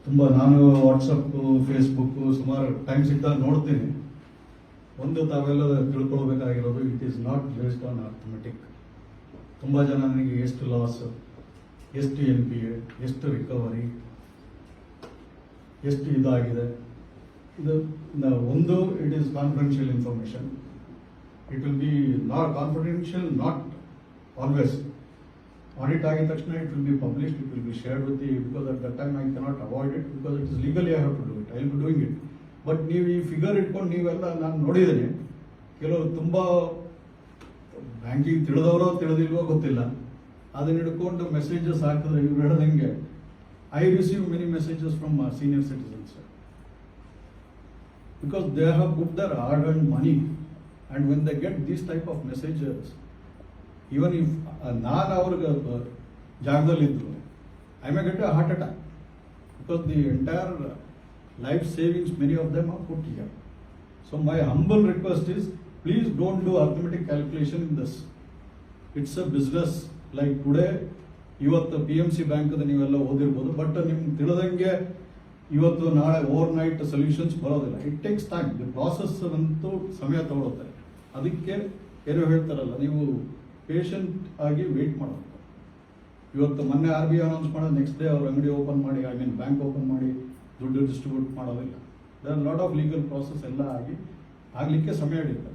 ತುಂಬ ನಾನು WhatsApp Facebook ಸುಮಾರು ಟೈಮ್ ಸಿಗ್ದಾಗ ನೋಡ್ತೀನಿ. ಒಂದು ತಾವೆಲ್ಲ ತಿಳ್ಕೊಳ್ಬೇಕಾಗಿರೋದು, it is not based on arithmetic. ತುಂಬ ಜನ ನನಗೆ ಎಷ್ಟು ಲಾಸ್, ಎಷ್ಟು NPA, ಎಷ್ಟು ರಿಕವರಿ, ಎಷ್ಟು ಇದಾಗಿದೆ, ಇದು ಒಂದು it is confidential information. It will be not confidential, not always. Audit ಆಗಿದ ತಕ್ಷಣ it will be published, it will be shared with the, because at that time I cannot avoid it because it is legally I have to do it, I will be doing it. But ನೀವು ಈ figure ಇಟ್ಕೊಂಡು ನೀವೆಲ್ಲ ನಾನು ನೋಡಿದ್ದೀನಿ, ಕೆಲವರು ತುಂಬ banking ತಿಳಿದವರೋ ತಿಳಿದಿಲ್ವೋ ಗೊತ್ತಿಲ್ಲ, ಅದನ್ನ ಹಿಡ್ಕೊಂಡು ಮೆಸೇಜಸ್ ಹಾಕಿದ್ರೆ ಇವ್ರು ಹೇಳೋದಂಗೆ I receive many messages from senior citizens because they have put their hard-earned money, and when they get these type of messages, even if ನಾನು ಅವ್ರಿಗೆ ಜಾಗದಲ್ಲಿದ್ದು I may get a heart attack because the entire life savings, many of them are put here. So my humble request is, please don't do arithmetic calculation in this. It's a business. Like today, ಇವತ್ತು PMC bank ನೀವೆಲ್ಲ ಓದಿರ್ಬೋದು, but ನಿಮ್ಗೆ ತಿಳಿದಂಗೆ ಇವತ್ತು ನಾಳೆ over night solutions ಬರೋದಿಲ್ಲ. It takes time, the process ಅಂತೂ ಸಮಯ ತಗೊಳುತ್ತೆ. ಅದಕ್ಕೆ ಏನೋ ಹೇಳ್ತಾರಲ್ಲ, ನೀವು ಪೇಷಂಟ್ ಆಗಿ ವೇಟ್ ಮಾಡಬೇಕು. ಇವತ್ತು ಮೊನ್ನೆ RBI ಅನೌನ್ಸ್ ಮಾಡೋದು, ನೆಕ್ಸ್ಟ್ ಡೇ ಅವ್ರ ಅಂಗಡಿ ಓಪನ್ ಮಾಡಿ, ಐ ಮೀನ್ ಬ್ಯಾಂಕ್ ಓಪನ್ ಮಾಡಿ ದುಡ್ಡು ಡಿಸ್ಟ್ರಿಬ್ಯೂಟ್ ಮಾಡೋದಿಲ್ಲ. There lot of legal process ಎಲ್ಲ ಆಗಲಿಕ್ಕೆ ಸಮಯ ಹಿಡಿಯುತ್ತೆ.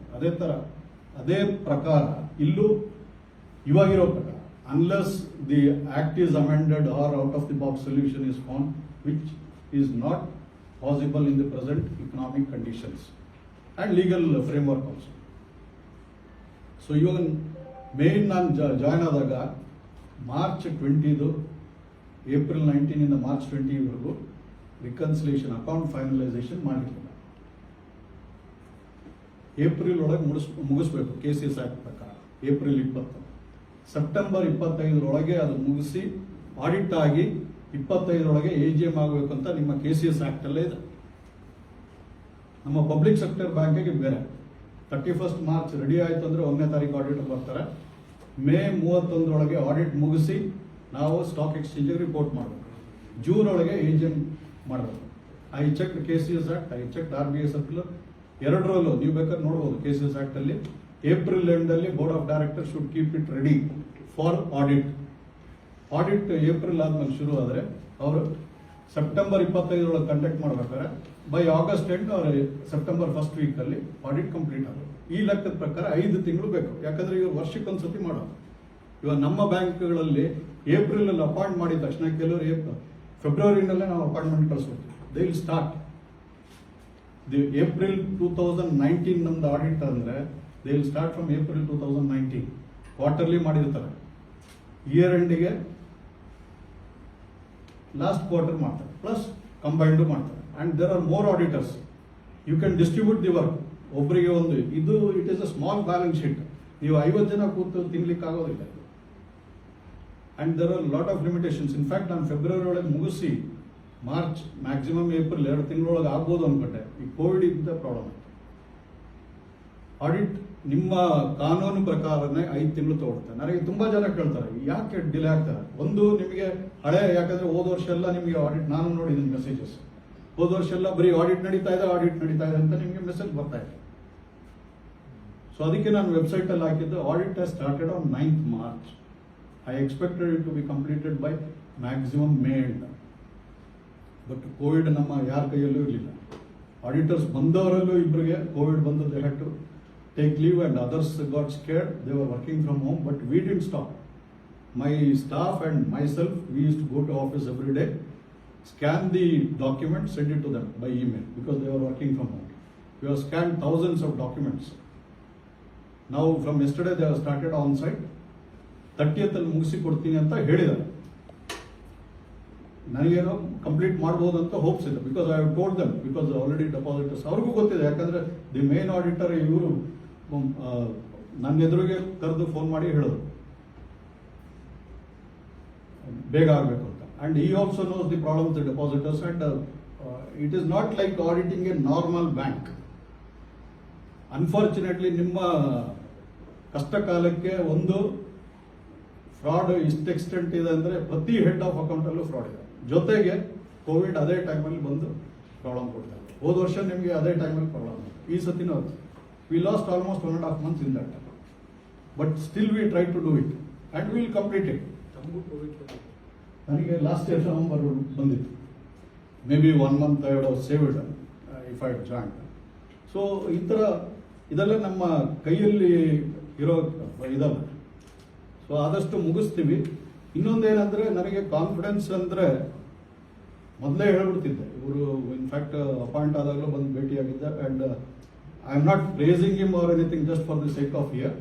ಅದೇ ಪ್ರಕಾರ ಇಲ್ಲೂ ಇವಾಗಿರೋ ಪ್ರಕಾರ, unless the act is amended or out of the box solution is found, which is not possible in the present economic conditions and legal framework also. So ಇವಾಗ ಮೇನ್ ನಾನು ಜಾಯ್ನ್ ಆದಾಗ March 20, April 19 March 20 reconciliation account finalisation ಮಾಡಿರಲಿಲ್ಲ. April ಒಳಗೆ ಮುಗಿಸ್ಬೇಕು KCS act ಪ್ರಕಾರ, April 20. September 25 ಅದು ಮುಗಿಸಿ ಆಡಿಟ್ ಆಗಿ 25 AGM ಆಗಬೇಕು ಅಂತ ನಿಮ್ಮ KCS ಆಕ್ಟ್ ಅಲ್ಲೇ ಇದೆ. ನಮ್ಮ ಪಬ್ಲಿಕ್ ಸೆಕ್ಟರ್ ಬ್ಯಾಂಕಿಗೆ ಬೇರೆ. 31 ಮಾರ್ಚ್ ರೆಡಿ ಆಯ್ತು ಅಂದ್ರೆ 1ನೇ ತಾರೀಕು ಆಡಿಟ್ ಬರ್ತಾರೆ. ಮೇ 31 ಆಡಿಟ್ ಮುಗಿಸಿ ನಾವು ಸ್ಟಾಕ್ ಎಕ್ಸ್ಚೇಂಜ್ ರಿಪೋರ್ಟ್ ಮಾಡಬೇಕು. ಜೂನ್ AGM ಮಾಡಬೇಕು. I check KCS act, I check RBI circular, ಎರಡರಲ್ಲೂ ನೀವು ಬೇಕಾದ್ರೆ ನೋಡ್ಬೋದು. KCS ಆಕ್ಟ್ ಅಲ್ಲಿ ಏಪ್ರಿಲ್ ಎಂಡಲ್ಲಿ board of director should keep it ready for audit. Audit April ಆದ್ಮೇಲೆ ಶುರು ಆದರೆ ಅವರು ಸೆಪ್ಟೆಂಬರ್ 25 ಕಂಡಕ್ಟ್ ಮಾಡ್ಬೇಕಾದ್ರೆ ಬೈ ಆಗಸ್ಟ್ ಎಂಡ್ ಅವ್ರ ಸೆಪ್ಟೆಂಬರ್ ಫಸ್ಟ್ ವೀಕಲ್ಲಿ ಆಡಿಟ್ ಕಂಪ್ಲೀಟ್ ಆಗೋದು. ಈ ಲೆಕ್ಕದ ಪ್ರಕಾರ 5 ತಿಂಗಳು ಬೇಕು. ಯಾಕಂದ್ರೆ ಇವಾಗ ವರ್ಷಕ್ಕೊಂದ್ಸತಿ ಮಾಡೋದು. ಇವಾಗ ನಮ್ಮ ಬ್ಯಾಂಕ್ಗಳಲ್ಲಿ ಏಪ್ರಿಲ್ ಅಲ್ಲಿ ಅಪಾಯಿಂಟ್ ಮಾಡಿದ ತಕ್ಷಣ ಕೆಲವರು ಫೆಬ್ರವರಿನಲ್ಲೇ ನಾವು ಅಪಾಯಿಂಟ್ಮೆಂಟ್ ಕಳಿಸ್ಬಿಡ್ತೀವಿ. They will start the April 2019 ನಮ್ದು ಆಡಿಟ್ ಅಂದ್ರೆ they will start from April 2019. Quarterly ಮಾಡಿರ್ತಾರೆ, ಇಯರ್ ಎಂಡಿಗೆ ಲಾಸ್ಟ್ ಕ್ವಾರ್ಟರ್ ಮಾಡ್ತಾರೆ, ಪ್ಲಸ್ ಕಂಬೈನ್ಡ್ ಮಾಡ್ತಾರೆ. And there are more auditors, you can distribute the work. ಒಬ್ಬರಿಗೆ ಒಂದು ಇದು, it is a small balance sheet. ನೀವು 50 ಜನ ಕೂತು ತಿನ್ಲಿಕ್ಕೆ ಆಗೋದಿಲ್ಲ. And there are lot of limitations. In fact ನಾನು ಫೆಬ್ರವರಿ ಒಳಗೆ ಮುಗಿಸಿ ಮಾರ್ಚ್, ಮ್ಯಾಕ್ಸಿಮಮ್ ಏಪ್ರಿಲ್ 2 ತಿಂಗಳೊಳಗೆ ಆಗ್ಬೋದು ಅನ್ಕೊಂಡೆ. ಈ ಕೋವಿಡ್ ಇಂದ ಪ್ರಾಬ್ಲಮ್ ಆಯ್ತು. ಆಡಿಟ್ ನಿಮ್ಮ ಕಾನೂನು ಪ್ರಕಾರನೇ 5 ತಿಂಗಳು ತಗೊಳುತ್ತೆ. ನನಗೆ ತುಂಬಾ ಜನ ಕೇಳ್ತಾರೆ ಯಾಕೆ ಡಿಲೇ ಆಗ್ತಾರೆ. ಒಂದು, ನಿಮಗೆ ಹಳೆ, ಯಾಕಂದ್ರೆ ಹೋದ ವರ್ಷ ಎಲ್ಲ ನಿಮಗೆ ಆಡಿಟ್, ನಾನು ನೋಡಿದ್ದೀನಿ ಮೆಸೇಜಸ್, ಹೋದ ವರ್ಷ ಎಲ್ಲ ಬರೀ ಆಡಿಟ್ ನಡೀತಾ ಇದೆ ಅಂತ ನಿಮಗೆ ಮೆಸೇಜ್ ಬರ್ತಾ ಇದೆ. ಸೊ ಅದಕ್ಕೆ ನಾನು ವೆಬ್ಸೈಟ್ ಅಲ್ಲಿ ಹಾಕಿದ್ದು, audit has started on 9th March. I expected it to be completed by maximum May end. But Covid ನಮ್ಮ ಯಾರ ಕೈಯಲ್ಲೂ ಇರಲಿಲ್ಲ. ಆಡಿಟರ್ಸ್ ಬಂದವರಲ್ಲೂ ಇಬ್ಬರಿಗೆ ಕೋವಿಡ್ ಬಂದು they had to take leave and others got scared. They were working from home, but we didn't stop. My staff and myself, we used to go to office every day, scan the documents, send it to them by email because they were working from home. We have scanned thousands of documents. Now from yesterday they have started on site. 30th ಅಲ್ಲಿ ಮುಗಿಸಿ ಕೊಡ್ತೀನಿ ಅಂತ ಹೇಳಿದ್ದಾರೆ. ನನಗೇನೋ complete ಮಾಡ್ಬೋದು ಅಂತ hopes ಇದೆ. Because I have told dum, because already depositors ಅವ್ರಿಗೂ ಗೊತ್ತಿದೆ. ಯಾಕಂದ್ರೆ ದಿ ಮೇನ್ ಆಡಿಟರ್ ಇವರು ನನ್ನ ಎದುರಿಗೆ ಕರೆದು ಫೋನ್ ಮಾಡಿ ಹೇಳೋದು ಬೇಗ ಆಗಬೇಕು ಅಂತ. ಅಂಡ್ ಈ also nose the problem the depositors. And it is not like auditing A normal bank. Unfortunately ನಿಮ್ಮ ಕಷ್ಟ ಕಾಲಕ್ಕೆ ಒಂದು ಫ್ರಾಡ್ ಇಷ್ಟು ಎಕ್ಸ್ಟೆಂಟ್ ಇದೆ ಅಂದರೆ ಪ್ರತಿ ಹೆಡ್ ಆಫ್ ಅಕೌಂಟಲ್ಲೂ ಫ್ರಾಡ್ ಇದೆ. ಜೊತೆಗೆ ಕೋವಿಡ್ ಅದೇ ಟೈಮಲ್ಲಿ ಬಂದು ಪ್ರಾಬ್ಲಮ್ ಕೊಡ್ತಾರೆ. ಹೋದ ವರ್ಷ ನಿಮಗೆ ಅದೇ ಟೈಮಲ್ಲಿ ಪ್ರಾಬ್ಲಮ್ ಆಯಿತು. ಈ ಸತಿನೂ ಅದು V last almost 1.5 months in that. But still we try to do it and we will complete it. ನನಗೆ ಲಾಸ್ಟ್ ಇಯರ್ ನವಂಬರ್ ಬಂದಿತ್ತು. May be 1 month I would have saved if I had joined. So ಈ ಥರ ಇದೆಲ್ಲ ನಮ್ಮ ಕೈಯಲ್ಲಿ ಇರೋ ಇದಲ್ಲ. So ಆದಷ್ಟು ಮುಗಿಸ್ತೀವಿ. ಇನ್ನೊಂದೇನೆಂದರೆ ನನಗೆ ಕಾನ್ಫಿಡೆನ್ಸ್ ಅಂದರೆ ಮೊದಲೇ ಹೇಳ್ಬಿಡ್ತಿದ್ದೆ. ಇವರು ಇನ್ಫ್ಯಾಕ್ಟ್ ಅಪಾಯಿಂಟ್ ಆದಾಗಲೂ ಬಂದು ಭೇಟಿಯಾಗಿದ್ದೆ. And I am not praising him or anything just for the sake of here.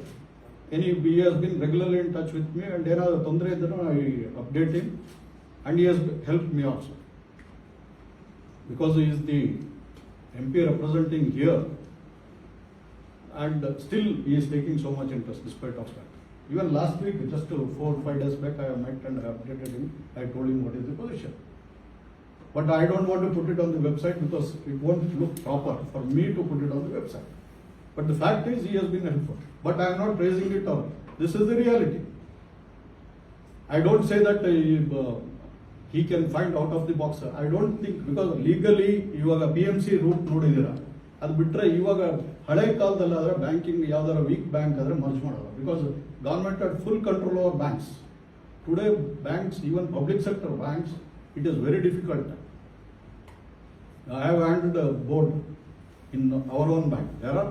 He has been regularly in touch with me, and ಏನಾದರೂ ತೊಂದರೆ ಇದ್ದರೂ I update him, and he has helped me also because he is the MP representing here, and still he is taking so much interest despite of that. Even last week, just 4 or 5 days back, I have met and I updated him. I told him what is the position. But I don't want to put it on the website because it won't look proper for me to put it on the website. But the fact is, he has been helpful. But I am not praising it out. This is the reality. I don't say that he can find out of the box. I don't think, because legally ಇವಾಗ PMC root ನೋಡಿದ್ದೀರಾ, ಅದು ಬಿಟ್ಟರೆ ಇವಾಗ ಹಳೆ ಕಾಲದಲ್ಲಾದರೆ banking ಯಾವ್ದಾರ weak bank ಆದರೆ merge ಮಾಡೋಲ್ಲ. Because government had full control over banks. Today banks, even public sector banks, it is very difficult. I have handled a board in our own bank. There are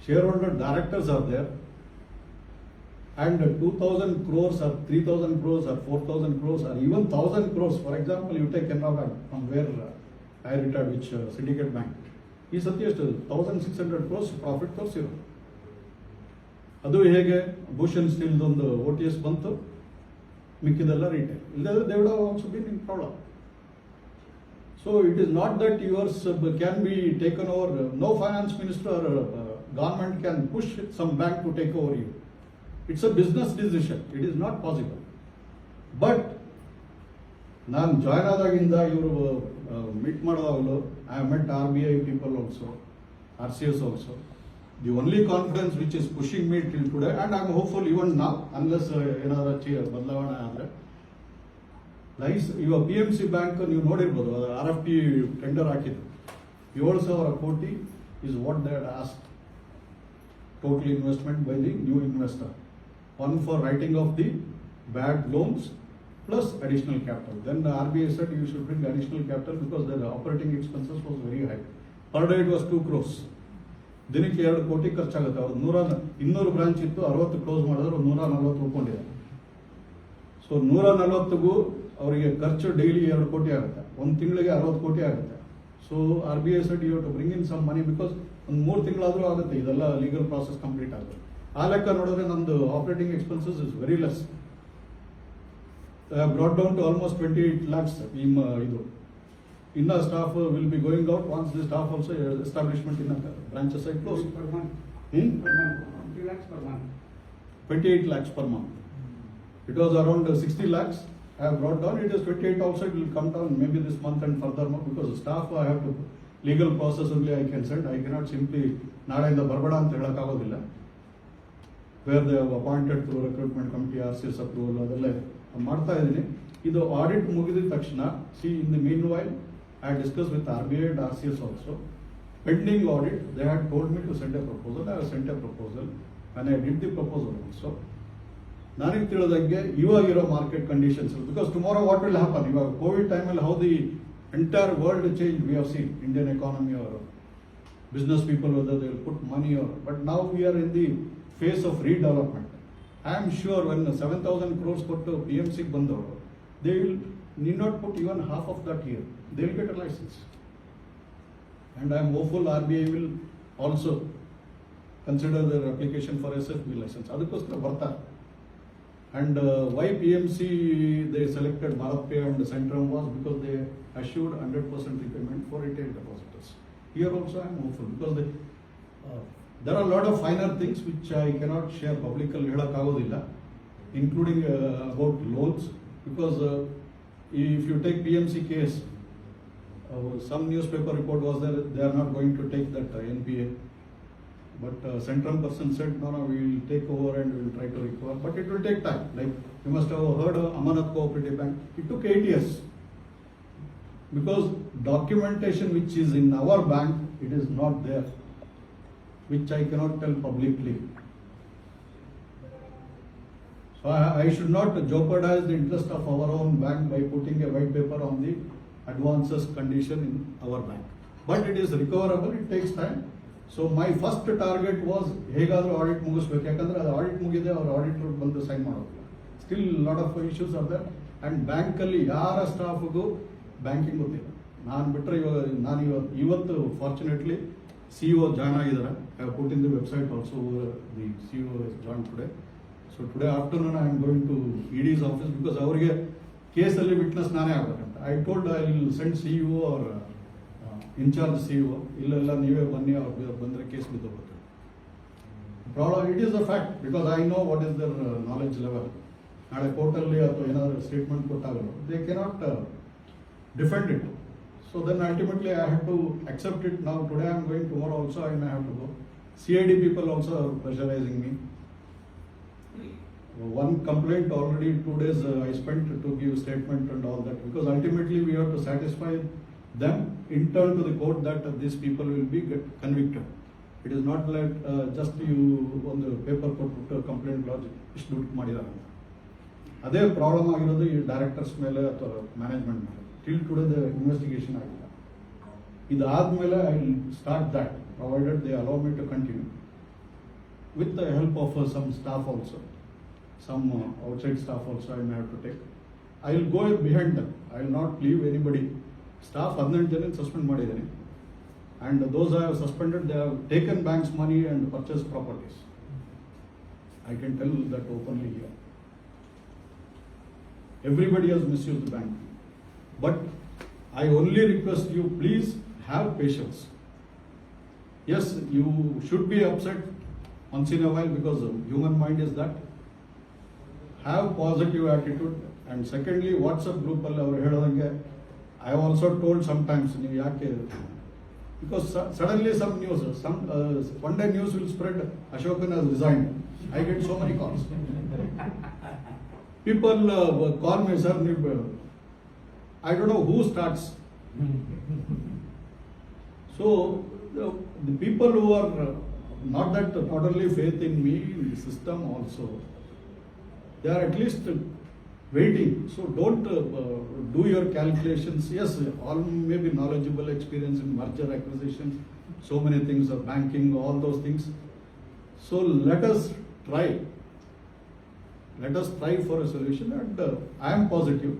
shareholder directors are there, and 2,000 crores or 3,000 crores or 4,000 crores or even 1,000 crores. For example, you take Canara Bank from where I retired, which syndicate bank. He suggested 1,600 crores profit ತೋರಿಸಿರೋ. ಅದು ಹೇಗೆ Bhushan steel ಒಂದು OTS ಬಂತು, ಮಿಕ್ಕಿದೆಲ್ಲ retail. ಇಲ್ಲದ್ರೆ they would have also been in problem. So it is not that yours can be taken over. No finance minister or government can push some bank to take over you. It's a business decision. It is not possible. But ನಾನು join ಆದಾಗಿಂದ ಇವರು meet ಮಾಡಿದಾಗಲೂ I have met RBI people also, RCS also. The only confidence which is pushing me till today, and I am hopeful even now, unless ಏನಾದರೂ ಬದಲಾವಣೆ ಆದರೆ, ಇವಾಗ PMC bank ನೀವು ನೋಡಿರ್ಬೋದು, RFP ಟೆಂಡರ್ ಹಾಕಿದ್ರು. 7,000 ಕೋಟಿ is what they had asked. Total investment by the new investor. One for writing off the bad loans plus additional capital. Then the RBI said you should bring additional capital because the operating expenses was very high. Per day it was 2 crores. ದಿನಕ್ಕೆ 2 ಕೋಟಿ ಖರ್ಚಾಗುತ್ತೆ. ಅವ್ರು 200 branch ಇತ್ತು, 60 close ಮಾಡಿದ್ರು, 140 ಉಳ್ಕೊಂಡಿದ್ದಾರೆ. So 140ಗೂ ಅವರಿಗೆ ಖರ್ಚು daily 2 ಕೋಟಿ ಆಗುತ್ತೆ, ಒಂದು ತಿಂಗಳಿಗೆ 60 ಕೋಟಿ ಆಗುತ್ತೆ. So RBI said you have to bring in some money because ಒಂದು 3 ತಿಂಗಳಾದರೂ ಆಗುತ್ತೆ ಇದೆಲ್ಲ ಲೀಗಲ್ ಪ್ರಾಸೆಸ್ ಕಂಪ್ಲೀಟ್ ಆಗುತ್ತೆ. ಆ ಲೆಕ್ಕ ನೋಡಿದ್ರೆ ನಮ್ಮದು operating expenses is very less. Brought down to almost 28 lakhs. ಇದು ಇನ್ನ staff will be going out once the staff also establishment in branches I close. 28 lakhs per month. It was around 60 lakhs. I have brought down. It is 28 also. It will come down maybe this month and furthermore because staff I have to legal process only I can send. I cannot simply ನಾಳೆಯಿಂದ ಬರಬೇಡ ಅಂತ ಹೇಳಕ್ಕಾಗೋದಿಲ್ಲ. Where they have appointed through recruitment committee, RCS approval ಅದೆಲ್ಲ ಮಾಡ್ತಾ ಇದ್ದೀನಿ. ಇದು audit ಮುಗಿದ ತಕ್ಷಣ, see in the meanwhile I discussed with RBI and RCS also. Pending audit, they had told me to send a proposal. I have sent a proposal and I did the proposal also. ನನಗೆ ತಿಳಿದಂಗೆ ಇವಾಗಿರೋ market conditions, because tomorrow what will happen. ಇವಾಗ Covid ಟೈಮಲ್ಲಿ how the entire world change we have seen. Indian economy ಅವರು business people, whether they will put money or, but now we are in the phase of redevelopment. I am sure when 7,000 crores put to PMC ಬಂದವರು, they will need not put even half of that here. They will get a license. And I am hopeful RBI will also consider their application for SFB license. ಅದಕ್ಕೋಸ್ಕರ ಬರ್ತಾರೆ. And why PMC they selected BharatPe and Centrum was because they assured 100% repayment for retail depositors. Here also I am hopeful because there are a lot of finer things which I cannot share publicly ಹೇಳಕ್ಕಾಗೋದಿಲ್ಲ, including about loans, because if you take PMC case, some newspaper report was there, they are not going to take that NPA. But Centrum person said, no, we will take over and we will try to recover. But it will take time. Like you must have heard of Amanat Cooperative Bank. It took 8 years. because documentation which is in our bank, it is not there, which I cannot tell publicly. So I should not jeopardize the interest of our own bank by putting a white paper on the advances condition in our bank. But it is recoverable, it takes time. So my first target was ಹೇಗಾದ್ರೂ audit ಮುಗಿಸ್ಬೇಕು, ಯಾಕಂದ್ರೆ ಅದು audit ಮುಗಿದೆ, ಅವ್ರ auditor ಬಂದು sign ಮಾಡೋದಿಲ್ಲ. Still lot of issues are there, and bank ಅಲ್ಲಿ ಯಾರ ಸ್ಟಾಫ್ಗೂ banking ಗೊತ್ತಿಲ್ಲ. ನಾನು ಬಿಟ್ಟರೆ ನಾನು ಇವತ್ತು ಫಾರ್ಚುನೇಟ್ಲಿ CEO ಜಾಯ್ನ್ ಆಗಿದ್ದಾರೆ. I have put in the website also, the CEO has joined today. So today afternoon I am going to ED's office because ಅವರಿಗೆ ಕೇಸಲ್ಲಿ ವಿಟ್ನೆಸ್ ನಾನೇ ಆಗ್ಬೇಕಂತ. I told I will send CEO or in charge CEO, ಇಲ್ಲ ನೀವೇ ಬನ್ನಿ, ಅವ್ರು ಬಂದರೆ case ಬಿದ್ದೋಗುತ್ತೆ. Problem it is a fact, because I know what is their knowledge level. ನಾಳೆ ಕೋರ್ಟಲ್ಲಿ ಅಥವಾ ಏನಾದರೂ ಸ್ಟೇಟ್ಮೆಂಟ್ ಕೊಟ್ಟಾಗಲೂ they cannot defend it. So then ultimately I have to accept it. ನಾವು today I am going, tomorrow also I may have to go. CID people also are pressurizing me. One complaint already 2 days I spent to give statement and all that, because ultimately we have to satisfy them in turn to the court that these people will be get convicted. It is not like just you on the paper put complaint lodge ಇಷ್ಟು ದುಡ್ಡು ಮಾಡಿದ್ದಾರೆ ಅಂತ. ಅದೇ problem ಆಗಿರೋದು ಈ directors ಮೇಲೆ ಅಥವಾ management ಮೇಲೆ. ಟಿಲ್ ಟುಡೇ ದ ಇನ್ವೆಸ್ಟಿಗೇಷನ್ ಆಗಿಲ್ಲ. ಇದಾದ್ಮೇಲೆ I will start that, provided they allow me to continue with the help of some staff also. Some outside staff also I may have to take. I will go behind them. I will not leave anybody. Staff 18 ಜನ suspend ಮಾಡಿದ್ದೇನೆ, and those I have suspended, they have taken bank's money and purchased properties. I can tell that openly here. Everybody has misused the bank, but I only request you, please have patience. Yes, you should be upset once in a while, because human mind is that. Have positive attitude. And secondly, WhatsApp group alli avaru ಹೇಳಿದಂಗೆ I have also told sometimes, ನೀವು ಯಾಕೆ, because suddenly some news, one day news will spread, Ashokan has resigned. I get so many calls. People call me, sir, I don't know who starts. So the people who are not only faith in me, in the system also, they are at least waiting. So don't do your calculations. Yes, all may be knowledgeable, experience in merger, acquisition, so many things of banking, all those things. So let us try for a solution, and I am positive.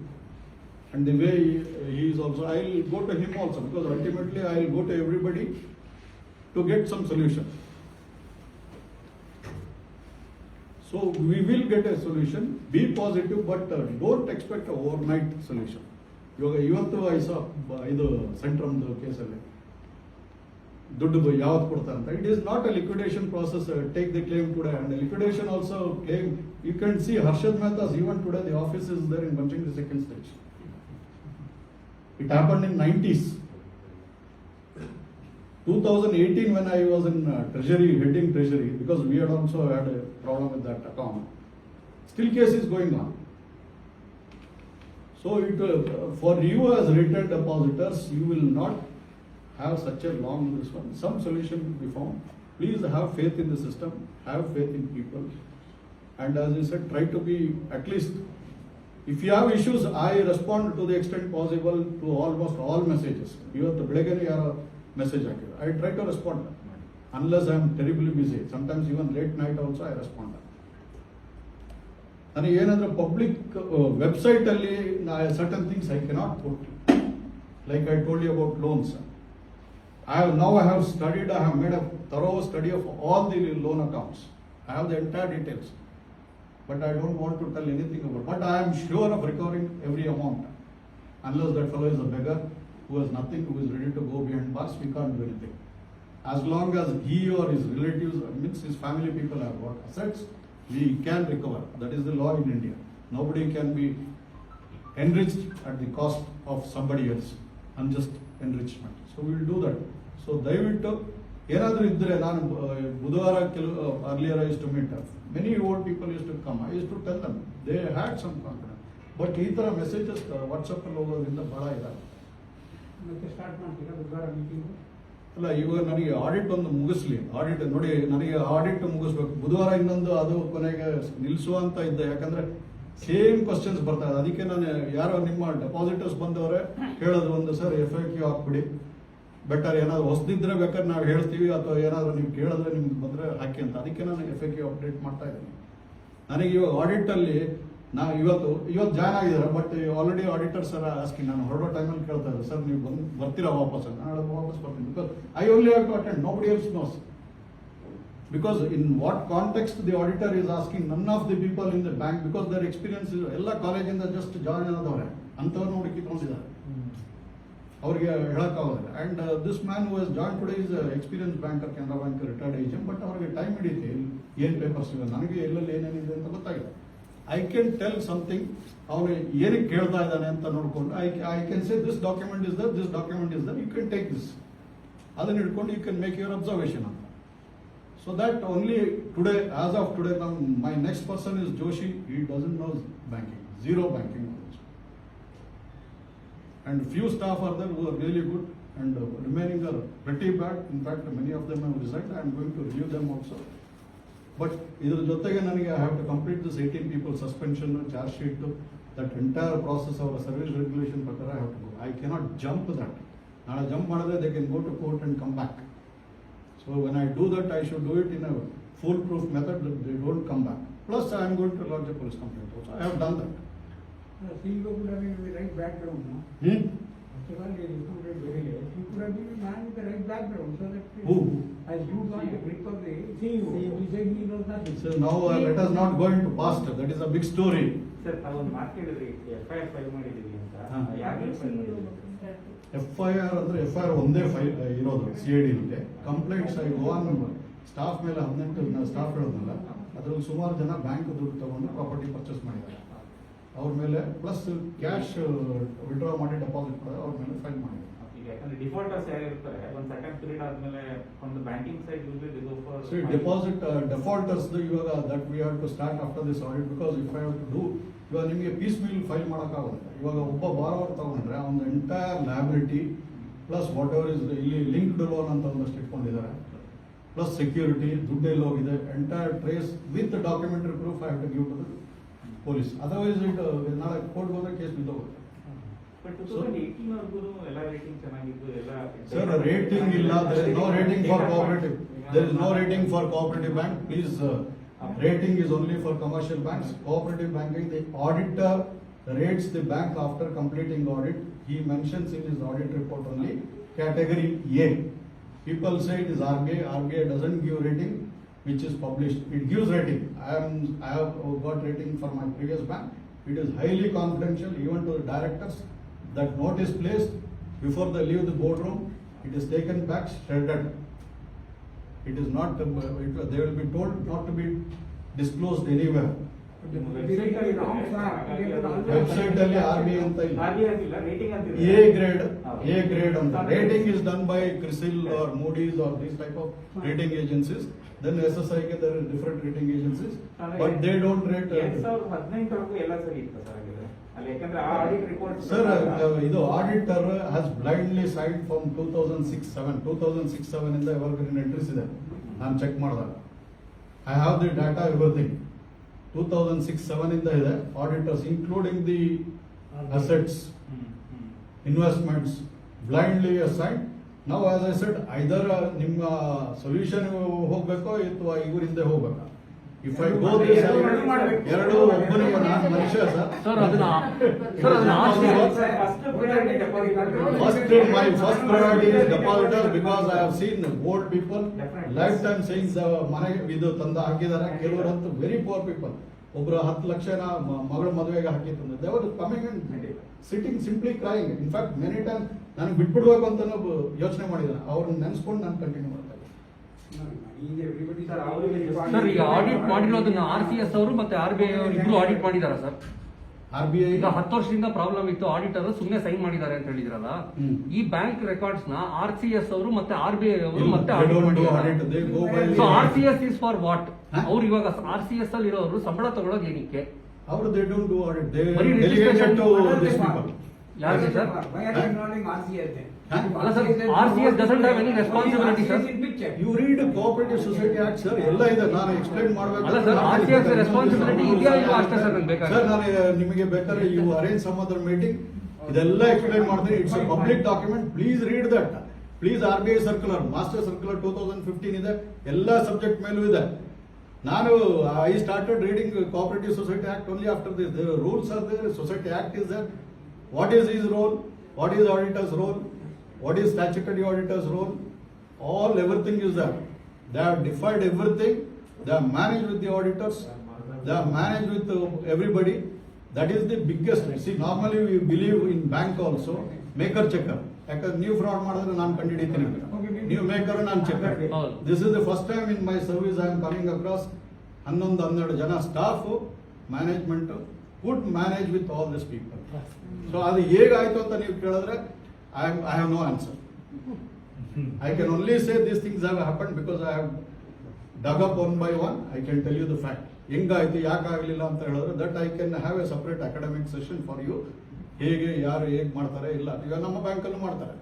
And the way he is also, I will go to him also, because ultimately I will go to everybody to get some solution. So we will get a solution. Be positive, but don't expect an overnight solution. ಇವತ್ತು ಇದು ಸೆಂಟ್ರಮ್ದು ಕೇಸಲ್ಲಿ ದುಡ್ಡು ಯಾವತ್ತು ಕೊಡ್ತಾರೆ ಅಂತ. It is not a liquidation process. Take the claim today, and liquidation also claim. You can see Harshad Mehta's, even today the office is there in Banchangri second stage. It happened in 90s. 2018 when I was in treasury, heading treasury, because we had also had a problem with that account. Still case is going on. So it for you as retail depositors, you will not have such a long this one. Some solution will be found. Please have faith in the system, have faith in people, and as I said, try to be at least. If you have issues, I respond to the extent possible to almost all messages. ಇವತ್ತು ಬೆಳಗ್ಗೆ ಯಾರೋ message ಹಾಕಿದ್ರು, I try to respond unless I am terribly busy. Sometimes even late night also I respond. ನನಗೆ ಏನಂದ್ರೆ public website ಅಲ್ಲಿ certain things I cannot put, like I told you about loans. I have studied, I have made a thorough study of all the loan accounts. I have the entire details, but I don't want to tell anything about. But I am sure of recovering every amount, unless that fellow is a beggar who has nothing, who is ready to go behind bars. We can't do anything. As long as he or his relatives, means his family people have got assets, we can recover. That is the law in India. Nobody can be enriched at the cost of somebody else, unjust enrichment. So we will do that. So ದಯವಿಟ್ಟು ಏನಾದರೂ ಇದ್ದರೆ, ನಾನು ಬುಧವಾರ earlier I used to meet many old people used to come. I used to tell them, they had some confidence. But ಈ ಥರ messages ವಾಟ್ಸಪ್ಪಲ್ಲಿ ಹೋಗೋದ್ರಿಂದ ಭಾಳ ಇದಾವೆ. ಮತ್ತೆ ಸ್ಟಾರ್ಟ್ ಮಾಡ್ತೀರಾ ಬುಧವಾರ ಮೀಟಿಂಗು? ಅಲ್ಲ, ಇವಾಗ ನನಗೆ ಆಡಿಟ್ ಒಂದು ಮುಗಿಸ್ಲಿ. ಆಡಿಟ್ ನೋಡಿ, ನನಗೆ ಆಡಿಟ್ ಮುಗಿಸ್ಬೇಕು. ಬುಧವಾರ ಇನ್ನೊಂದು ಅದು ಕೊನೆಗೆ ನಿಲ್ಲಿಸುವಂತ ಇದ್ದೆ. ಯಾಕಂದ್ರೆ ಸೇಮ್ ಕ್ವಶನ್ಸ್ ಬರ್ತಾ ಇದೆ. ಅದಕ್ಕೆ ನಾನು ಯಾರೋ ನಿಮ್ಮ ಡೆಪಾಸಿಟರ್ಸ್ ಬಂದವರೇ ಹೇಳೋದು ಒಂದು, ಸರ್ FAQ ಹಾಕ್ಬಿಡಿ, ಬೆಟರ್ ಏನಾದ್ರು ಹೊಸದಿದ್ರೆ ಬೇಕಾದ್ರೆ ನಾವು ಹೇಳ್ತೀವಿ, ಅಥವಾ ಏನಾದ್ರು ನೀವು ಕೇಳಿದ್ರೆ ನಿಮ್ಗೆ ಬಂದರೆ ಹಾಕಿ ಅಂತ. ಅದಕ್ಕೆ ನಾನು FAQ ಅಪ್ಡೇಟ್ ಮಾಡ್ತಾ ಇದ್ದೀನಿ. ನನಗೆ ಇವಾಗ ಆಡಿಟಲ್ಲಿ ನಾವು ಇವತ್ತು ಜಾಯ್ನ್ ಆಗಿದ್ದಾರೆ, ಬಟ್ ಆಲ್ರೆಡಿ ಆಡಿಟರ್ಸ್ ಎಲ್ಲ ಆಸ್ಕಿ ನಾನು ಹೊರಡೋ ಟೈಮಲ್ಲಿ ಕೇಳ್ತಾ ಇದ್ದಾರೆ, ಸರ್ ನೀವು ಬರ್ತೀರಾ ವಾಪಸ್ ಅಂತ. ನಾನು ವಾಪಸ್ ಬರ್ತೀನಿ, because I only have to attend, nobody else knows. Because in what context the auditor is asking, none of the people in the bank, because their experience is ಎಲ್ಲ ಕಾಲೇಜಿಂದ ಜಸ್ಟ್ ಜಾಯ್ನ್ ಆದವ್ರೆ ಅಂಥವ್ರನ್ನ ಹುಡುಕಿಕೊಂಡಿದ್ದಾರೆ, ಅವ್ರಿಗೆ ಹೇಳಕ್ಕಾಗೋದಿಲ್ಲ. And this man who has join today is experience banker, Canara bank retired agent. But ಅವ್ರಿಗೆ time ಹಿಡಿಯುತ್ತೆ, ಏನು papers ಇವೆ, ನನಗೆ ಎಲ್ಲೆಲ್ಲಿ ಏನೇನಿದೆ ಅಂತ ಗೊತ್ತಾಗಿದೆ. ಐ ಕ್ಯಾನ್ ಟೆಲ್ ಸಮಥಿಂಗ್, ಅವನು ಏನಕ್ಕೆ ಕೇಳ್ತಾ ಇದ್ದಾನೆ ಅಂತ ನೋಡ್ಕೊಂಡು I can say this document is there, this document is there, you can take this. ಅದನ್ನ ಹಿಡ್ಕೊಂಡು you can make your observation ಅಂತ. So that only today, as of today, now my next person is Joshi. He doesn't know banking, zero banking knowledge. And few staff are there who are really good, and remaining are pretty bad. In fact, many of them have resigned. I am going to review them also. But idr jotege nanage I have to complete this 18 people suspension, charge sheet, that entire process of a service regulation prakara I have to go. I cannot jump that. Nala jump madidre they can go to court and come back. So when I do that, I should do it in a foolproof method that they don't come back. Plus, I am going to lodge a police complaint also. I have done that. CEO could have been with the right background, no? First of all, he recruited very late. He could have been a man with the right background, so that Who? as you got the grip of the CEO, he said he knows nothing. So now let us not go into past. That is a big story. Sir ತಾವೊಂದು ಮಾತು ಹೇಳಿದ್ರಿ, FIR file ಮಾಡಿದೀವಿ ಅಂತ. ಯಾಕೆ file ಮಾಡಿದ್ರಿ? FIR ಅಂದ್ರೆ FIR ಒಂದೇ file ಇರೋದು CID ಗೆ. Complaints I go on staff ಮೇಲೆ 18 ಸ್ಟಾಫ್ ಹೇಳೋದಲ್ಲ, ಅದ್ರಲ್ಲಿ ಸುಮಾರು ಜನ ಬ್ಯಾಂಕ್ ದುಡ್ಡು ತಗೊಂಡು ಪ್ರಾಪರ್ಟಿ ಪರ್ಚೇಸ್ ಮಾಡಿದ್ದಾರೆ. ಅವ್ರ ಮೇಲೆ ಪ್ಲಸ್ ಕ್ಯಾಶ್ ವಿಡ್ರಾ ಮಾಡಿ ಡೆಪಾಸಿಟ್ ಮಾಡಿ ಅವ್ರ ಮೇಲೆ ಫೈಲ್ ಮಾಡಿದ್ದಾರೆ. ಯಾಕಂದ್ರೆ ಡಿಫಾಲ್ಟರ್ಸ್ ಯಾರು ಇರ್ತಾರೆ, ಒಂದು ಸರ್ಟನ್ ಪೀರಿಯಡ್ ಆದ್ಮೇಲೆ ಒಂದು banking side use go for deposit defaulters ಇವಾಗ that we have to start after this audit, because if I have to do, ಇವಾಗ ನಿಮಗೆ ಪೀಸ್ ಮೀಲ್ ಫೈಲ್ ಮಾಡೋಕ್ಕಾಗುತ್ತೆ. ಇವಾಗ ಒಬ್ಬ ಬಾರೋವರ್ ತಗೊಂಡ್ರೆ ಅವನ entire liability plus whatever is ಇಲ್ಲಿ linked loan ಅಂತ ಒಂದಷ್ಟು ಇಟ್ಕೊಂಡಿದ್ದಾರೆ, ಪ್ಲಸ್ ಸೆಕ್ಯೂರಿಟಿ, ದುಡ್ಡು ಎಲ್ಲಿ ಹೋಗಿದೆ, entire trace with documentary proof I have to give to the police. Otherwise it ನಾಳೆ ಕೋರ್ಟ್ ಹೋದ್ರೆ ಕೇಸ್ ಬಿದ್ದೋಗುತ್ತೆ. ಬಟ್ 2018 ವರ್ಗು ಎಲ್ಲ ರೇಟಿಂಗ್ ಚೆನ್ನಾಗಿದ್ದು ಎಲ್ಲ ಸರ್ ರೇಟಿಂಗ್ ಇಲ್ಲ, there is no rating for cooperative. There is no rating for cooperative bank. Please, rating is only for commercial banks. Cooperative banking, the auditor rates the bank after completing audit. He mentions in his audit report only category A. People say it is RBI. RBI doesn't give rating, which is published. It gives rating. I have got rating for my previous bank. It is highly confidential, even to the directors. That note is placed before they leave the boardroom. It is taken back, shredded. It is not. They will be told not to be disclosed anywhere. Website ಅಲ್ಲಿ RBI ಅಂತ ಇಲ್ಲ. RBI ಅಂತಿಲ್ಲ, rating ಅಂತಿಲ್ಲ. A grade ಅಂತ. Rating is done by CRISIL or Moody's or these type of rating agencies. Then SSI ಗೆ there are different rating agencies, but they don't rate. 2018 ವರೆಗೂ ಎಲ್ಲ ಸರಿ ಇತ್ತು ಸರ್ ಹಾಗಿದ್ರೆ ಅಲ್ಲಿ, ಯಾಕಂದ್ರೆ ಆ ಆಡಿಟ್ ರಿಪೋರ್ಟ್ Sir, ಇದು auditor has blindly signed from 2006-7 ಇಂದ evergreen entries ಇದೆ. ನಾನು ಚೆಕ್ ಮಾಡಿದಾಗ I have the data, everything. 2006-7 ಇಂದ ಇದೆ auditors, including the assets, investments, blindly assigned. Now, as I said, either ನಿಮ್ಮ solution ಹೋಗ್ಬೇಕೋ ಅಥವಾ ಇವರಿಂದ ಹೋಗ್ಬೇಕಾ. If I go this ಎರಡು ಒಬ್ಬನಿಗೆ ನಾನು ಮನುಷ್ಯ sir. My first priority is depositor, because I have seen old people lifetime saying ಮನೆ ಇದು ತಂದು ಹಾಕಿದ್ದಾರೆ. ಕೆಲವರಂತೂ ವೆರಿ ಪೂರ್ ಪೀಪಲ್, ಒಬ್ರು 10 ಲಕ್ಷನ ಮಗಳ ಮದುವೆಗೆ ಹಾಕಿತ್ತು. They were coming and sitting simply crying. In fact, many times ನಾನು ಬಿಟ್ಬಿಡ್ಬೇಕು ಅಂತ ಯೋಚನೆ ಮಾಡಿದ್ದೇನೆ. ಅವ್ರನ್ನ ನೆನೆಸ್ಕೊಂಡು ನಾನು ಕಂಟಿನ್ಯೂ ಮಾಡ್ತಾ ಇದ್ದೆ. ಸರ್, ಈಗ ಆಡಿಟ್ ಮಾಡಿರೋದನ್ನ RCS ಅವರು ಮತ್ತೆ RBI ಅವರು ಇಬ್ರು ಆಡಿಟ್ ಮಾಡಿದಾರ ಸರ್? RBI ಈಗ 10 ವರ್ಷದಿಂದ ಪ್ರಾಬ್ಲಮ್ ಇತ್ತು, ಆಡಿಟರ್ ಸುಮ್ಮನೆ ಸೈನ್ ಮಾಡಿದ್ದಾರೆ ಅಂತ ಹೇಳಿದ್ರಲ್ಲ, ಈ ಬ್ಯಾಂಕ್ ರೆಕಾರ್ಡ್ಸ್ ನ RCS ಅವರು ಮತ್ತೆ RBI ಅವರು ಮತ್ತೆ ಆಡಿಟ್ ಮಾಡಿದ್ದಾರೆ. So RCS is for what? ಅವ್ರು ಇವಾಗ RCS ಅಲ್ಲಿ ಇರೋರು ಸಂಬಳ ತಗೊಳ್ಳೋದು ಏನಕ್ಕೆ? ಅವರು they don't do audit, they ಬರೀ delegate registration to these people. ಯಾರಿಗೆ sir? Why are you involving RCS then? Huh? ಅಲ್ಲ sir, RCS doesn't have any responsibility, sir. RCS in picture. You read Cooperative Society Act, sir, ಎಲ್ಲ ಇದೆ, ನಾನು explain ಮಾಡಬೇಕು. ಅಲ್ಲ sir, RCS responsibility ಇದೆಯಾ ಇಲ್ವಾ ಅಷ್ಟೇ ಸರ್ ನಂಗೆ ಸರ್, ಬೇಕಾದ್ರೆ. ನಾನು ನಿಮಗೆ ಬೇಕಾದ್ರೆ you arrange some other meeting, ಇದೆಲ್ಲ ಎಕ್ಸ್ಪ್ಲೈನ್ ಮಾಡ್ತೀನಿ. It's a public document, please read that. Please RBI circular, master circular 2015 ಇದೆ, ಎಲ್ಲ ಸಬ್ಜೆಕ್ಟ್ ಮೇಲೂ ಇದೆ. ನಾನು I started reading cooperative society act only after this. The rules are there, society act is there. What is his role? What is auditor's role? What is statutory auditor's role? Everything is there. They have defined everything. They have managed with the auditors. They have managed with everybody. That is the biggest. See, normally we believe in bank also, maker checker. ಯಾಕಂದ್ರೆ ನೀವು fraud ಮಾಡಿದ್ರೆ ನಾನು ಕಂಡುಹಿಡಿತೀನಿ, ನೀವು maker ನಾನು checker. ಹೌದು. This is the first time in my service I am coming across 11-12 ಜನ staff, management could manage with all this people. So ಅದು ಹೇಗಾಯ್ತು ಅಂತ ನೀವು ಕೇಳಿದ್ರೆ I have no answer. I can only say these things have happened because I have dug up one by one. I can tell you the fact. ಹೆಂಗಾಯ್ತು, ಯಾಕೆ ಆಗಲಿಲ್ಲ ಅಂತ ಹೇಳಿದ್ರೆ that I can have a separate academic session for you. ಹೇಗೆ ಯಾರು ಹೇಗೆ ಮಾಡ್ತಾರೆ ಇಲ್ಲ, ಈಗ ನಮ್ಮ ಬ್ಯಾಂಕಲ್ಲೂ ಮಾಡ್ತಾರೆ.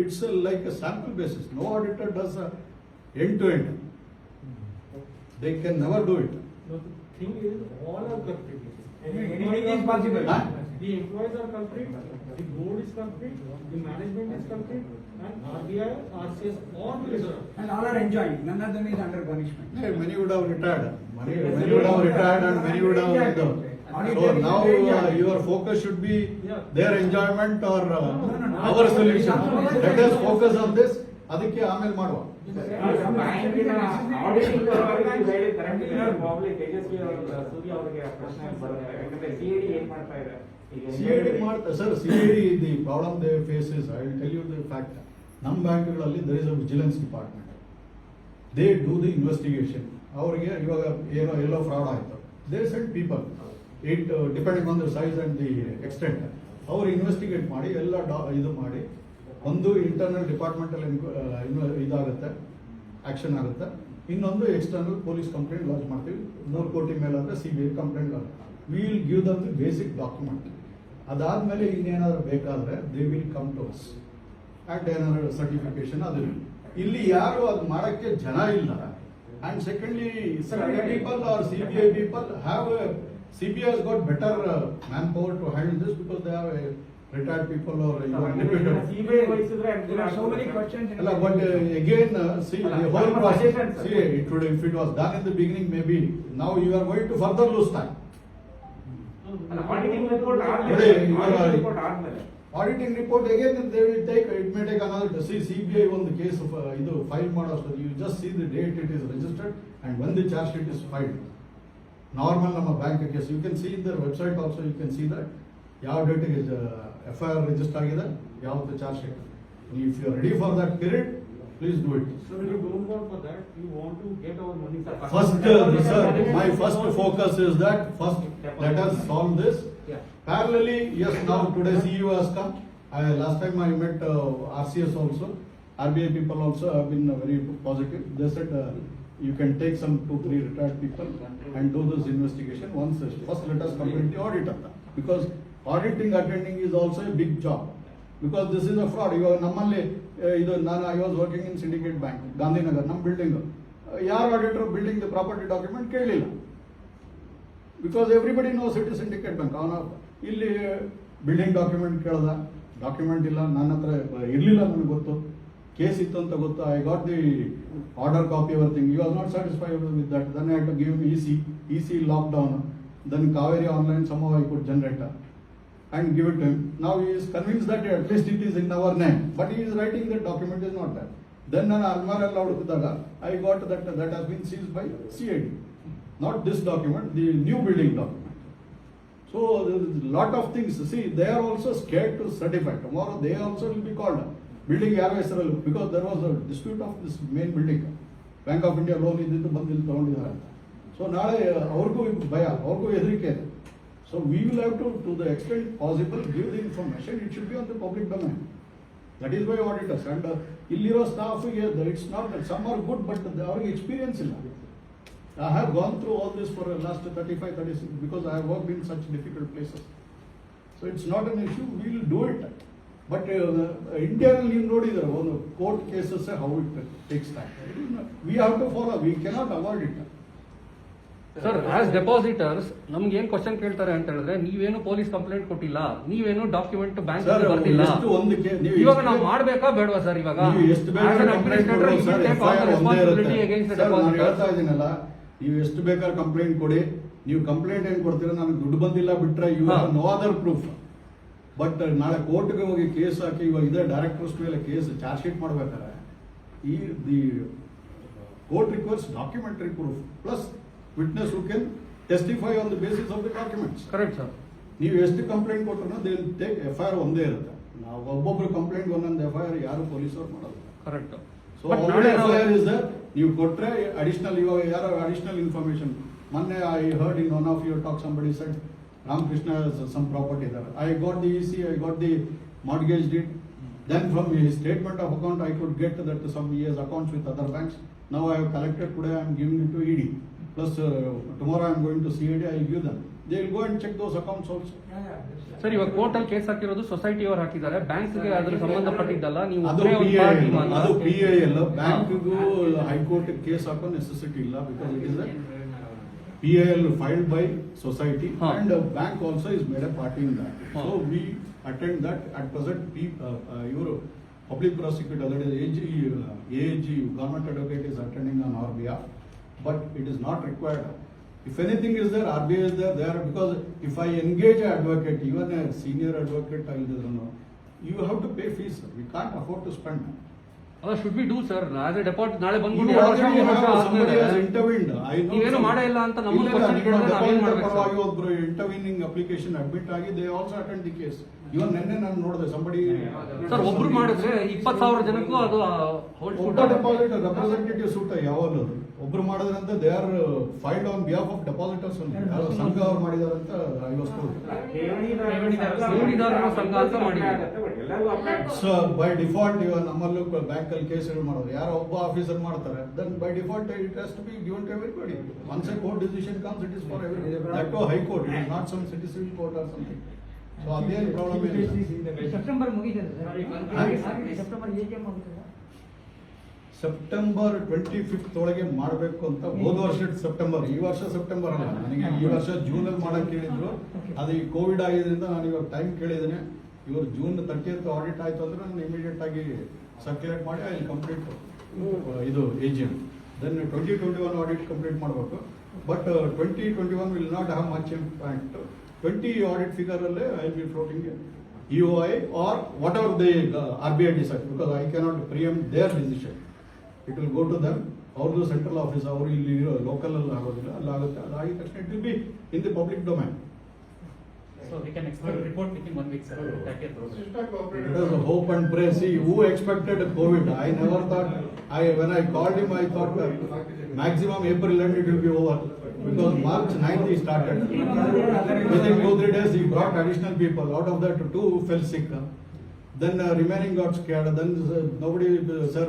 It's like a sample basis. No auditor does end to end. They can never do it. No, the thing is, all are culprit. Anything is possible. Huh? The employees are culprit, the board is culprit, the management is culprit, and RBI, RCS, all together. And all are enjoying, none of them is under punishment. Hey, many would have retired. Many would have retired and many would have. So now your focus should be their enjoyment or our solution. Let us focus on this. ಅದಕ್ಕೆ ಆಮೇಲೆ ಮಾಡುವ. ಬ್ಯಾಂಕಿನ auditing ಹೇಳಿ correct probably Tejasvi ಅವರು ಸೂರ್ಯ ಅವರಿಗೆ ಪ್ರಶ್ನೆ ಬರುತ್ತೆ. ಯಾಕಂದ್ರೆ CID ಏನ್ ಮಾಡ್ತಾ ಇದೆ ಈಗ? CID ಮಾಡ್ತಾ sir, CID the problem they face is, I will tell you the fact. ನಮ್ಮ ಬ್ಯಾಂಕ್ಗಳಲ್ಲಿ there is a vigilance department. They do the investigation. ಅವರಿಗೆ ಇವಾಗ ಎಲ್ಲೋ ಫ್ರಾಡ್ ಆಯ್ತು, they send people, it depending on the size and the extent. ಅವರು investigate ಮಾಡಿ ಎಲ್ಲ ಇದು ಮಾಡಿ ಒಂದು ಇಂಟರ್ನಲ್ ಡಿಪಾರ್ಟ್ಮೆಂಟಲ್ಲಿ ಇದಾಗುತ್ತೆ, ಆಕ್ಷನ್ ಆಗುತ್ತೆ. ಇನ್ನೊಂದು ಎಕ್ಸ್ಟರ್ನಲ್ ಪೊಲೀಸ್ ಕಂಪ್ಲೇಂಟ್ ಲಾಂಚ್ ಮಾಡ್ತೀವಿ. 3 ಕೋಟಿ ಮೇಲಾದ್ರೆ CBI complaint launch. We will give them the basic document. ಅದಾದ್ಮೇಲೆ ಇನ್ನೇನಾದ್ರು ಬೇಕಾದ್ರೆ they will come to us and ಏನಾದ್ರು ಸರ್ಟಿಫಿಕೇಶನ್ ಅದು. ಇಲ್ಲಿ ಯಾರು ಅದು ಮಾಡಕ್ಕೆ ಜನ ಇಲ್ಲ. And secondly people are CBI people have CBI has got better manpower to handle this because they have retired people or deputed. CBI ವಹಿಸಿದ್ರೆ There are so many questions. But again, see, the whole Some process, suggestions, see, if it was done in the beginning, maybe now you are going to further lose time. Auditing report Today, you are- report ಆದ್ಮೇಲೆ Auditing report again, they will take, it may take another, see, CBI on the case of, ಇದು file ಮಾಡೋಷ್ಟು, you just see the date it is registered and when the charge sheet is filed. Normal ನಮ್ಮ bank case, you can see in their website also, you can see that ಯಾವ ಡೇಟಿಗೆ FIR register ಆಗಿದೆ, ಯಾವತ್ತು charge sheet. If you are ready for that period, please do it. So when you don't want for that, you want to get our money. First, sir, my first focus is that first let us solve this. Yeah. Parallelly, yes, now today CEO has come. Last time I met RCS also, RBI people also have been very positive. They said you can take some 2-3 retired people and do this investigation once. First let us complete the audit of that. Because auditing, attending is also a big job. Because this is a fraud. ಇವಾಗ ನಮ್ಮಲ್ಲಿ ಇದು I was working in Syndicate Bank, Gandhinagar, ನಮ್ಮ building. ಯಾರು auditor building the property document ಕೇಳಲಿಲ್ಲ. Because everybody knows it is Syndicate Bank. ಅವನ ಇಲ್ಲಿ building document ಕೇಳ್ದ, document ಇಲ್ಲ, ನನ್ನ ಹತ್ರ ಇರಲಿಲ್ಲ, ನನಗೆ ಗೊತ್ತು, ಕೇಸ್ ಇತ್ತು ಅಂತ ಗೊತ್ತು. I got the order copy everything. You are not satisfied with that. Then I had to give EC lockdown. Then Kaveri online somehow I could generate and give it to him. Now he is convinced that at least it is in our name, but he is writing that document is not there. Then ನಾನು Almara ಹುಡುಕಿದಾಗ I got that has been seized by CID. Not this document, the new building document. So there is a lot of things. See, they are also scared to certify. Tomorrow they also will be called. Building ಯಾರ ಹೆಸರಲ್ಲೂ, because there was a dispute of this main building. Bank of India loan ಇದ್ದಿದ್ದು ಬಂದು ಇಲ್ಲಿ ತಗೊಂಡಿದ್ದಾರೆ ಅಂತ. So ನಾಳೆ ಅವ್ರಿಗೂ ಭಯ, ಅವ್ರಿಗೂ ಹೆದರಿಕೆ ಇದೆ. So we will have to the extent possible give the information. It should be on the public domain. That is by auditors. And ಇಲ್ಲಿರೋ ಸ್ಟಾಫಿಗೆ it's not some are good, but ಅವ್ರಿಗೆ ಎಕ್ಸ್ಪೀರಿಯನ್ಸ್ ಇಲ್ಲ. I have gone through all this for last 35-36 because I have worked in such difficult places. So it's not an issue, will do it. But ಇಂಡಿಯಾದಲ್ಲಿ ನೀವು ನೋಡಿದ್ರೆ ಒಂದು court cases how it takes time. We have to follow, we cannot avoid it. Sir as depositors ನಮ್ಗೆ ಏನ್ question ಕೇಳ್ತಾರೆ ಅಂತ ಹೇಳಿದ್ರೆ, ನೀವೇನು ಪೊಲೀಸ್ ಕಂಪ್ಲೇಂಟ್ ಕೊಟ್ಟಿಲ್ಲ, ನೀವೇನು ಡಾಕ್ಯುಮೆಂಟ್ ಬ್ಯಾಂಕ್ ಸರ್ ಬರ್ತಿಲ್ಲ, ಎಷ್ಟು ಒಂದಕ್ಕೆ ನೀವು ಇವಾಗ ನಾವು ಮಾಡ್ಬೇಕಾ ಬೇಡವಾ ಸರ್? ಇವಾಗ ನೀವು ಎಷ್ಟು ಬೇಕಾದ್ರೆ ಕಂಪ್ಲೇಂಟ್ ಕೊಡಿ ಸರ್, FIR ಒಂದೇ ಇರುತ್ತೆ. ಸರ್ ನಾನು ಹೇಳ್ತಾ ಇದ್ದೀನಲ್ಲ, ನೀವು ಎಷ್ಟು ಬೇಕಾದ್ರೆ ಕಂಪ್ಲೇಂಟ್ ಕೊಡಿ. ನೀವು ಕಂಪ್ಲೇಂಟ್ ಏನ್ ಕೊಡ್ತೀರಾ, ನನಗೆ ದುಡ್ಡು ಬಂದಿಲ್ಲ ಬಿಟ್ರೆ you have no other proof. But ನಾಳೆ ಕೋರ್ಟ್ಗೆ ಹೋಗಿ ಕೇಸ್ ಹಾಕಿ, ಇವಾಗ ಇದೇ ಡೈರೆಕ್ಟರ್ಸ್ ಮೇಲೆ ಕೇಸ್ ಚಾರ್ಜ್ ಶೀಟ್ ಮಾಡ್ಬೇಕಾದ್ರೆ the court requires documentary proof plus witness who can testify on the basis of the documents. Correct sir. ನೀವು ಎಷ್ಟು ಕಂಪ್ಲೇಂಟ್ ಕೊಟ್ಟರು ದೇ ವಿಲ್ ಟೇಕ್ FIR ಒಂದೇ ಇರುತ್ತೆ. ನಾವು ಒಬ್ಬೊಬ್ರು ಕಂಪ್ಲೇಂಟ್ ಒಂದೊಂದು FIR ಯಾರು ಪೊಲೀಸರು ಮಾಡೋದು. Correct. So FIR is there, ನೀವು ಕೊಟ್ರೆ ಅಡಿಷನಲ್, ಇವಾಗ ಯಾರೋ ಅಡಿಷನಲ್ ಇನ್ಫಾರ್ಮೇಶನ್. ಮೊನ್ನೆ I heard in one of your talk somebody said Ramakrishna has some property there. I got the EC, I got the mortgage deed. Then from his statement of account, I could get that some he has accounts with other banks. Now I have collected today, I am giving it to ED. Plus tomorrow I am going to CID, I will give them. They will go and check those accounts also. Sir ಇವಾಗ court ಅಲ್ಲಿ case ಹಾಕಿರೋದು society ಅವರು ಹಾಕಿದ್ದಾರೆ, ಬ್ಯಾಂಕ್ಗೆ ಅದ್ರ ಸಂಬಂಧಪಟ್ಟಿದ್ದಲ್ಲ. ನೀವು ಅದು PIL, ಬ್ಯಾಂಕ್ಗೂ high court case ಹಾಕೋ ನೆಸೆಸಿಟಿ ಇಲ್ಲ, because it is PIL filed by society and bank also is made a party in that. So we attend that. At present, your public prosecutor, that is AG, government advocate is attending on our behalf, but it is not required. If anything is there, RBI is there, because if I engage an advocate, even a senior advocate, I will know, you have to pay fees. We can't afford to spend. Should be do sir. As A deposit ನಾಳೆ You ಬಂದ್ಬಿಟ್ಟು already have somebody has intervened. I know. ನೀವೇನು ಮಾಡೇ ಇಲ್ಲ ಅಂತ ನಮ್ಮನ್ನ ಇಲ್ಲ, question ನಿಮ್ಮ ಕೇಳಿದ್ರೆ ನಾವೇನ್ depositor ಮಾಡ್ಬೇಕು ಪರವಾಗಿ ಸರ್? ಒಬ್ರು ಇಂಟರ್ವ್ಯೂನಿಂಗ್ ಅಪ್ಲಿಕೇಶನ್ ಅಡ್ಮಿಟ್ ಆಗಿ they also attend the case. Even ನೆನ್ನೆ ನಾನು ನೋಡಿದೆ ಸಂಬಡಿ ಸರ್ ಒಬ್ರು ಮಾಡಿದ್ರೆ 20,000 ಜನಕ್ಕೂ ಅದು ಹೋಲ್ಡ್ ಒಬ್ಬ ಡೆಪಾಸಿಟರ್ ರೆಪ್ರೆಸೆಂಟೇಟಿವ್ ಸೂಟ್ ಯಾವಾಗಲೂ ಒಬ್ರು ಮಾಡಿದ್ರಂತ they are filed on behalf of depositors. ಸಂಘ ಅವ್ರು ಮಾಡಿದಾರಂತ ಐ ವಾಸ್ ಟೋಲ್ಡ್. ಠೇವಣಿದಾರರ ಸಂಘ ಅಂತ ಮಾಡಿದ್ದಾರೆ. ಸೊ ಬೈ ಡಿಫಾಲ್ಟ್ ಇವಾಗ ನಮ್ಮಲ್ಲೂ ಬ್ಯಾಂಕ್ ಅಲ್ಲಿ ಕೇಸ್ಗಳು ಮಾಡೋದು ಯಾರೋ ಒಬ್ಬ ಆಫೀಸರ್ ಮಾಡ್ತಾರೆ, then by default it has to be given to everybody. Once a court decision comes, it is for everybody. That to high court, it is not some citizen court or something. So ಅದೇನು problem ಇಲ್ಲ. September ಮುಗಿದಿದೆ September AGM ಆಗುತ್ತಲ್ಲ. September 25th ಒಳಗೆ ಮಾಡಬೇಕು ಅಂತ ಹೋದ ವರ್ಷ September, ಈ ವರ್ಷ ಸೆಪ್ಟೆಂಬರ್ ಅಲ್ಲ. ನನಗೆ ಈ ವರ್ಷ ಜೂನ್ ಅಲ್ಲಿ ಮಾಡಕ್ ಹೇಳಿದ್ರು. ಅದು ಈ ಕೋವಿಡ್ ಆಗಿದ್ರಿಂದ ನಾನು ಇವಾಗ ಟೈಮ್ ಕೇಳಿದ್ದೇನೆ. ಇವರು June 30th ಆಡಿಟ್ ಆಯ್ತು ಅಂದ್ರೆ ನಾನು ಇಮಿಡಿಯೇಟ್ ಆಗಿ ಸರ್ಕ್ಯುಲೇಟ್ ಮಾಡಿ ಐ ಕಂಪ್ಲೀಟ್ ಇದು AGM. ದೆನ್ 2021 ಆಡಿಟ್ ಕಂಪ್ಲೀಟ್ ಮಾಡಬೇಕು. But 2021 will not have much impact. 20 audit figure ಅಲ್ಲೇ I will floating EOI or what ever they RBI decide, because I cannot preempt their decision. It will go to them. ಅವ್ರದ್ದು central office, ಅವರು ಇಲ್ಲಿ local ಅಲ್ಲಿ ಆಗೋದಿಲ್ಲ, ಅಲ್ಲಾಗುತ್ತೆ. ಅದಾಗಿದ ತಕ್ಷಣ it will be in the public domain. So we can expect report within 1 week, sir. 30th. It was a hope and pray. See, who expected COVID? I never thought. When I called him, I thought maximum April end it will be over, because March 9th he started. Within 2-3 days he brought additional people. Out of that, 2 fell sick. Then remaining got scared. Then nobody, sir,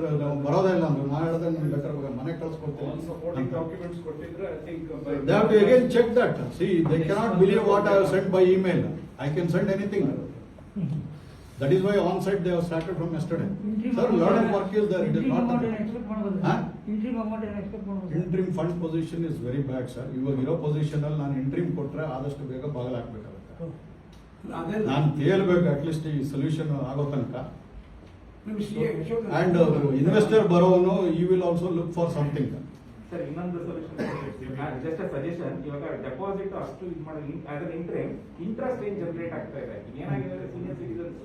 ಬರೋದೇ ಇಲ್ಲ ಅಂದ್ರು. ನಾನು ಹೇಳಿದೆ ನಿಮ್ಗೆ letter ಮನೆ ಕಳ್ಸ್ಕೊಡ್ತೀನಿ. Documents ಕೊಟ್ಟಿದ್ರೆ I think They have to again check that. See, they cannot believe what I have sent by email. I can send anything. That is why on site they have started from yesterday. Sir, lot of work is there. It is not. Huh? Interim fund position is very bad, sir. ಇವಾಗ ಇರೋ position ಅಲ್ಲಿ ನಾನು interim ಕೊಟ್ರೆ ಆದಷ್ಟು ಬೇಗ ಬಾಗಲಾಕ್ಬೇಕಾಗುತ್ತೆ. ನಾನು ತೇಲ್ಬೇಕು at least ಈ solution ಆಗೋ ತನಕ. ಅಂಡ್ ಇನ್ವೆಸ್ಟರ್ ಬರೋನು you will also look for something. Sir ಇನ್ನೊಂದು ಸೊಲ್ಯೂಷನ್, ಜಸ್ಟ್ ಸಜೆಷನ್. ಇವಾಗ ಡೆಪಾಸಿಟ್ ಅಷ್ಟು ಇದು ಮಾಡೋದು ಆಸ್ ಅನ್ ಇಂಟ್ರೆಸ್ಟ್ ಏನ್ ಜನರೇಟ್ ಆಗ್ತಾ ಇದೆ. ಏನಾಗಿದೆ, ಸೀನಿಯರ್ ಸಿಟಿಸನ್ಸ್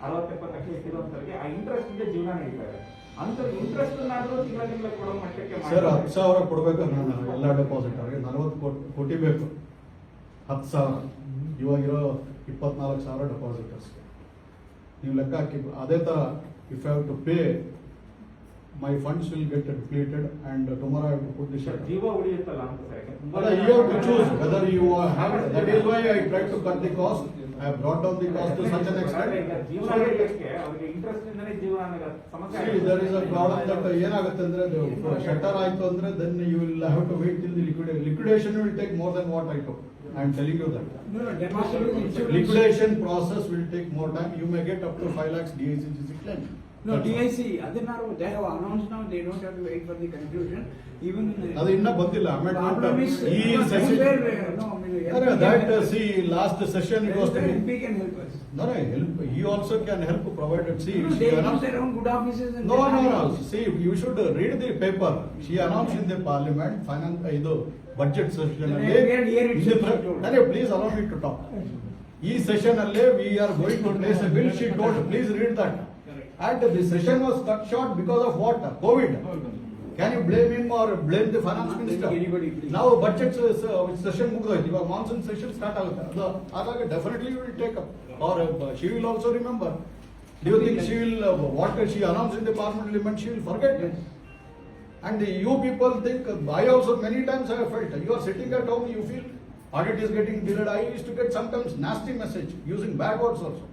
60-70 ಲಕ್ಷ ಇಟ್ಟಿರೋಂಥವ್ರಿಗೆ ಆ ಇಂಟ್ರೆಸ್ಟ್ ಇಂದ ಜೀವನ ನಡೀತಾ ಇದೆ. ಅಂತ ಇಂಟ್ರೆಸ್ಟ್ ನಾದ್ರೂ ತಿಂಗಳ ಕೊಡೋ ಮಟ್ಟಕ್ಕೆ ಸರ್ 10,000 ಕೊಡ್ಬೇಕು ನಾನು ಎಲ್ಲ ಡೆಪಾಸಿಟರ್ಗೆ. 40 ಕೋಟಿ ಬೇಕು. 10,000 ಇವಾಗಿರೋ 24,000 ಡೆಪಾಸಿಟರ್ಸ್ಗೆ ನೀವು ಲೆಕ್ಕ ಹಾಕಿ. ಅದೇ ತರ if I have to pay, my funds will get depleted and tomorrow I have to put the shut. ಜೀವ ಉಳಿಯುತ್ತಲ್ಲ ಅಂತ sir. You have to choose whether you have. That is why I try to cut the cost I have brought down the cost to such an ಆದ್ರೆ ಈಗ extent. ಜೀವನ ನಡೆಯೋಕೆ ಅವ್ರಿಗೆ interest ಇಂದನೇ ಜೀವನ ಅನ್ನೋ ಸಮಸ್ಯೆ See, there is a problem that ಏನಾಗುತ್ತೆ ಅಂದ್ರೆ shutter ಆಯ್ತು ಅಂದ್ರೆ then you will have to wait till the liquidation will take more than what I took. I am telling you that. No, demonstrable insurance. Liquidation process will take more time. You may get up to 5 lakhs DICGC claim. No, DIC, other now, they have announced now, they don't have to wait for the conclusion, even in the. ಅದು ಇನ್ನ ಬಂದಿಲ್ಲ Problem is, amendment. ಈ no, session. no, I mean, That see last session it was. MP can help us. No, help. He also can help provided. See, No, she they use announced. their own good offices and. No, they no, have- no. See, you should read the paper. She announced in the parliament finance ಇದು budget session Then ಅಲ್ಲಿ. we are here itself she told. No, please allow me to talk. ಈ session ಅಲ್ಲಿ we are going to place a bill. She told, please read that. And the session was cut short because of what? COVID. Can you blame him or blame the finance minister? Anybody, please. Now budget session ಮುಗಿದೋಯ್ತು, ಇವಾಗ monsoon session start ಆಗುತ್ತೆ. ಅದು ಆದಾಗ definitely will take up or she will also remember. Do you think she will what she announced in the parliament she will forget? And you people think, I also many times I have felt, you are sitting at home, you feel audit is getting delayed. I used to get sometimes nasty message using bad words also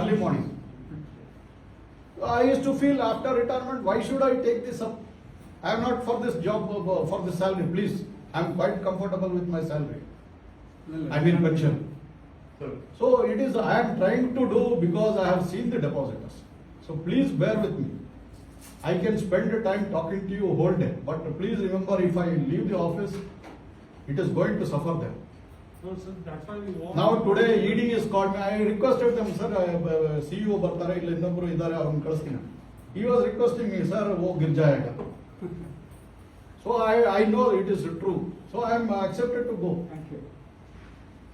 early morning. I used to feel after retirement, why should I take this up? I am not for this job, for this salary, please. I am quite comfortable with my salary. I mean pension. So it is, I am trying to do because I have seen the depositors. So please bear with me. I can spend the time talking to you whole day, but please remember, if I leave the office, it is going to suffer there. No, sir, that's why we want. Now today ED has called me. I requested them, sir, CEO ಬರ್ತಾರೆ ಇಲ್ಲ ಇನ್ನೊಬ್ರು ಇದ್ದಾರೆ ಅವ್ರನ್ನ ಕಳಿಸ್ತೀನಿ. He was requesting me, sir, ಹೋಗಿ ಗಿರ್ಜಾಯಾಗ. So I know it is true. So I am accepted to go. Thank you.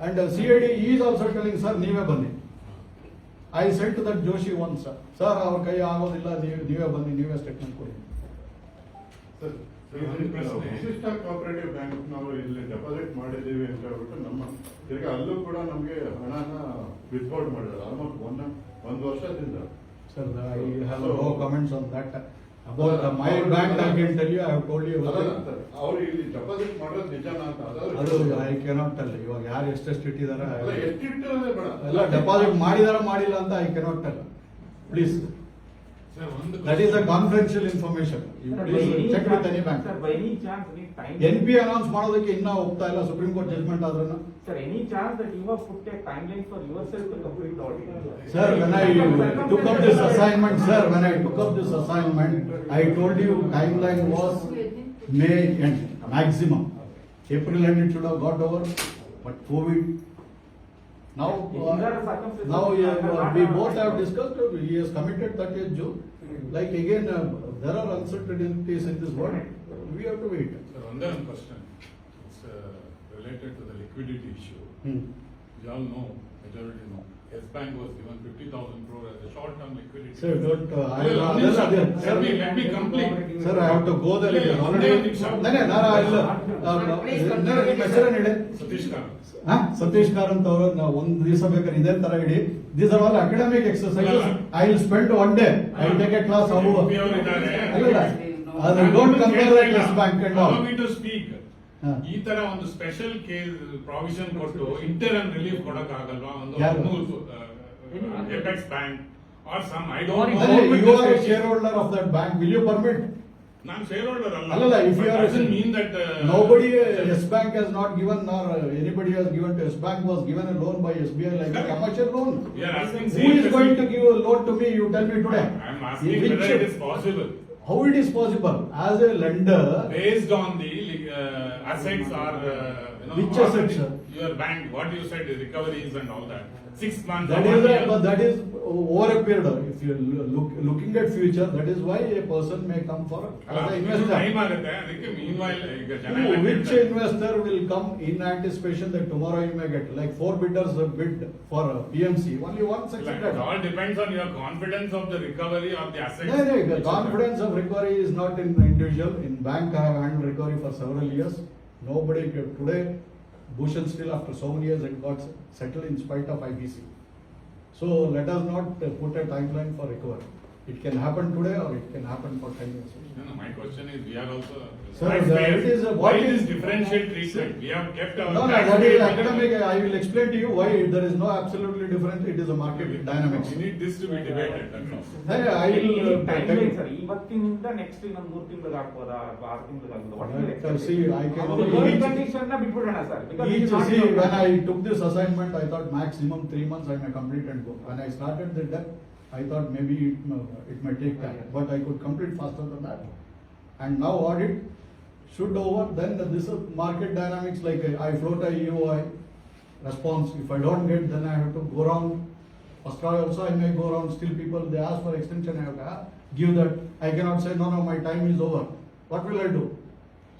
And CID he is also telling, sir, ನೀವೇ ಬನ್ನಿ. I said to that Joshi once, sir, ಅವ್ರ ಕೈ ಆಗೋದಿಲ್ಲ, ನೀವೇ ಬನ್ನಿ, ನೀವೇ statement ಕೊಡಿ. ವಿಶಿಷ್ಟ ಕೋಆಪರೇಟಿವ್ ಬ್ಯಾಂಕ್ ನಾವು ಇಲ್ಲಿ ಡೆಪಾಸಿಟ್ ಮಾಡಿದ್ದೀವಿ ಅಂತ ಹೇಳ್ಬಿಟ್ಟು ನಮ್ಮ ತಿರ್ಗಿ ಅಲ್ಲೂ ಕೂಡ ನಮಗೆ ಹಣನ ವಿತ್ಡ್ರಾಲ್ ಮಾಡಿದ್ದಾರೆ ಆಲ್ಮೋಸ್ಟ್ ಒಂದು ವರ್ಷದಿಂದ. Sir, I have no comments on that. About my bank, I can tell you, I have told you. ಅವ್ರು ಇಲ್ಲಿ ಡೆಪಾಸಿಟ್ ಮಾಡೋದು ನಿಜಾನ ಅಂತ ಅದು ಐ ಕೆನಾಟ್ ಟೆಲ್. ಇವಾಗ ಯಾರು ಎಷ್ಟೆಷ್ಟು ಇಟ್ಟಿದ್ದಾರೆ ಎಷ್ಟಿಟ್ಟು ಬೇಡ ಎಲ್ಲ ಡೆಪಾಸಿಟ್ ಮಾಡಿದಾರ ಮಾಡಿಲ್ಲ ಅಂತ I cannot tell. Please, that is a confidential information. You please check with any bank. Sir, by any chance, any time. NP announce ಮಾಡೋದಕ್ಕೆ ಇನ್ನ ಹೋಗ್ತಾ ಇಲ್ಲ, ಸುಪ್ರೀಂ ಕೋರ್ಟ್ ಜಜ್ಮೆಂಟ್ ಆದ್ರೂ. Sir, any chance that you have put a timeline for yourself to complete the audit? Sir, when I took up this assignment, I told you timeline was May end, maximum. April end it should have got over, but COVID. Now we both have discussed, he has committed 30th June. Like again, there are uncertainties in this world, we have to wait. Sir, one question. It's related to the liquidity issue. Hmm. You all know, majority know, Yes Bank was given 50,000 crore as a short-term liquidity. Sir, don't, Let me complete. Sir, I have to go there. Already. ನಿಮ್ಮ ಹೆಸರೇನು ಹೇಳಿ? Satish Khan. Satish Karanth ಅವರು ಒಂದ್ ದಿವಸ ಬೇಕಾದ್ರೆ ಇದೇ ತರ ಇಡಿ. These are all academic exercises. I will spend one day. I will take a class. Don't compare like Yes Bank and all. Allow me to speak. ಈ ತರ ಒಂದು ಸ್ಪೆಷಲ್ ಕೇಸ್ ಪ್ರಾವಿಷನ್ ಕೊಟ್ಟು ಇಂಟರ್ನ್ ರಿಲೀಫ್ ಕೊಡಕ್ ಆಗಲ್ವಾ? ಒಂದು apex bank or some I don't know. You are a shareholder of that bank. Will you permit? ನಾನು share holder ಅಲ್ಲ. ಅಲ್ಲಲ್ಲ, if you are doesn't mean that nobody, Yes Bank has not given, nor anybody has given to Yes Bank was given a loan by SBI like a commercial loan. we are asking Who is going to give a loan to me? You tell me today. I am asking Which- whether it is possible How it is possible? As a lender, based on the assets or Which assets, sir? your bank, what you said, the recoveries and all that. 6 months. that or is 1 year. but that is over a period. If you looking at future, that is why a person may come for ಅಲ್ಲ, as an ಇದು investor. time ಆಗುತ್ತೆ. ಅದಕ್ಕೆ meanwhile ಈಗ ಜನ Who, ಎಲ್ಲ which ಕೇಳ್ತಾರೆ. investor will come in anticipation that tomorrow you may get like 4 bidders have bid for PMC, only one Like, succeeded. it all depends on your confidence of the recovery of the assets. No, the confidence of recovery is not in individual. In bank, I have handled recovery for several years. Nobody today, Bhushan still after so many years it got settled in spite of IBC. So let us not put a timeline for recovery. It can happen today or it can happen for 10 years. No, my question is, we are also. Sir, taxpayers. it is a- Why what this is- differential treatment? We have kept our. No, no, tax that rate is minimum. academic. I will explain to you why there is no absolutely difference. It is a market dynamics. We need this to be debated, that's all. Hey, I will. Time line sir ಇವತ್ತಿನಿಂದ next ಇನ್ನೊಂದು 3 ತಿಂಗಳಿಗೆ ಹಾಕ್ಬೋದಾ ಅಥವಾ 6 ತಿಂಗಳಿಗೆ ಹಾಕ್ಬೋದಾ what See, I can gold condition ನ ಬಿಟ್ಬಿಡೋಣ sir Each, see, when I took this assignment, I thought maximum 3 months I may complete and go. When I started the debt, I thought maybe it may take time, but I could complete faster than that. And now audit should over, then this is market dynamics, like I float a EOI response. If I don't get, then I have to go around. First try also I may go around, still people, they ask for extension, I have to give that. I cannot say, no, my time is over. What will I do?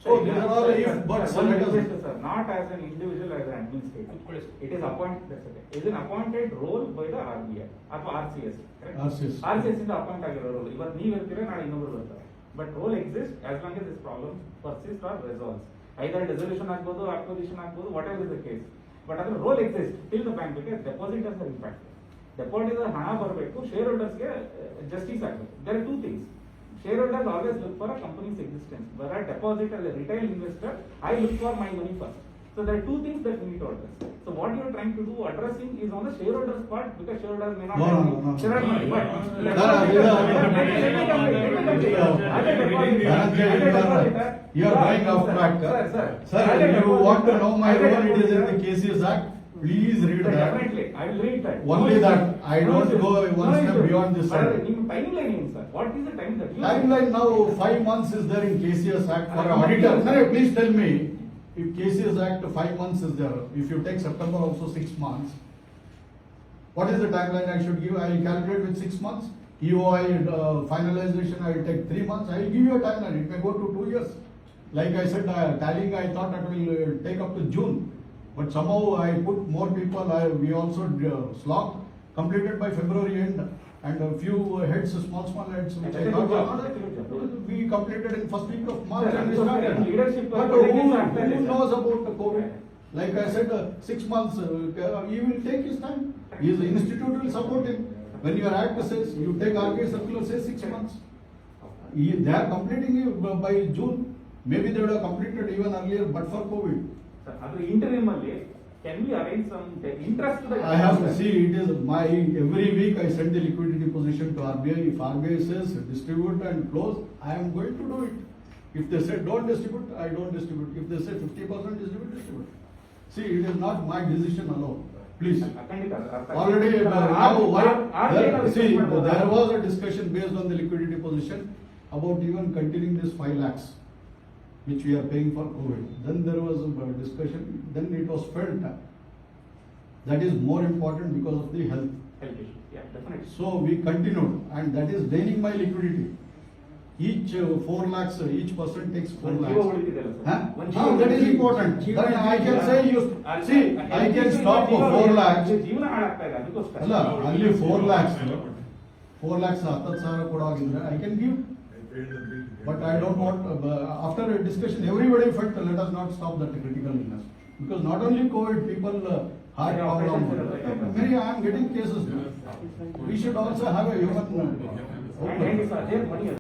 So these are all if, but let us. Not as an individual, as an administrator. It is appointed, it is an appointed role by the RBI ಅಥವಾ RCS. correct? RCS. RCS ಇಂದ appoint ಆಗಿರೋ roll. ಇವತ್ತು ನೀವು ಇರ್ತೀರಾ, ನಾಳೆ ಇನ್ನೊಬ್ರು ಬರ್ತಾರೆ. But role exists as long as this problem persists or resolves. Either dissolution ಆಗ್ಬೋದು, acquisition ಆಗ್ಬೋದು, whatever is the case. But ಅದರ roll exists till the bank, because depositors are impacted. Depositor ಹಣ ಬರಬೇಕು, ಶೇರ್ ಹೋಲ್ಡರ್ಸ್ಗೆ ಜಸ್ಟಿಸ್ ಆಗಬೇಕು. There are two things. Shareholders always look for a company's existence. Where a depositor, as a retail investor, I look for my money first. So there are two things that we need to address. So what you are trying to do addressing is on the shareholders part, because shareholders may not No, have no, no. share money. But You are going off track. Sir, you want to know my role, it is in the KCS Act. Please read that. Definitely, I will read that. Only that. I don't go one step beyond this. Sir, timeline ಏನು sir? What is the time that you? Timeline now, 5 months is there in KCS Act for an auditor. No, please tell me, if KCS Act 5 months is there, if you take September also 6 months, what is the timeline I should give? I will calculate with 6 months. EOI finalization, I will take 3 months. I will give you a timeline. It may go to 2 years. Like I said, tallying, I thought that will take up to June. But somehow I put more people, we also slogged, completed by February end. And a few heads, small heads, which I thought we completed in first week of March and we started. Leadership But who knows about the COVID? Like I said, 6 months, he will take his time. His institute will support him. When your act says, you take RBI circular, say 6 months. They are completing it by June. Maybe they would have completed even earlier, but for COVID. ಅದು interim ಅಲ್ಲಿ can we arrange some interest to the I have to see, it is my, every week I send the liquidity position to RBI. If RBI says distribute and close, I am going to do it. If they say don't distribute, I don't distribute. If they say 50% distribute. See, it is not my decision alone. Please. ಖಂಡಿತ Already, now, see, there was a discussion based on the liquidity position about even continuing this 5 lakhs, which we are paying for COVID. Then there was a discussion, then it was felt that is more important because of the health. health issue. Yeah, definitely. So we continued, and that is draining my liquidity. Each 4 lakhs, each person takes 4 ಒಂದು ಜೀವ lakhs. ಉಳಿದಿದೆಯಲ್ಲ sir? Huh? ಒಂದು Ah, that is important. Then I can say you, see, I can stop for 4 lakhs. ಜೀವನ ಹಾಳಾಗ್ತಾ ಇದೆ ಅದಕ್ಕೋಸ್ಕರ. ಅಲ್ಲ, ಅಲ್ಲಿ 4 lakhs. 4 lakhs 10,000 ಕೊಡೋಗಿದ್ರೆ I can give. But I don't want, after a discussion, everybody felt let us not stop that critical illness. Because not only COVID, people heart problem. Many, I am getting cases now. We should also have a human. And sir, their money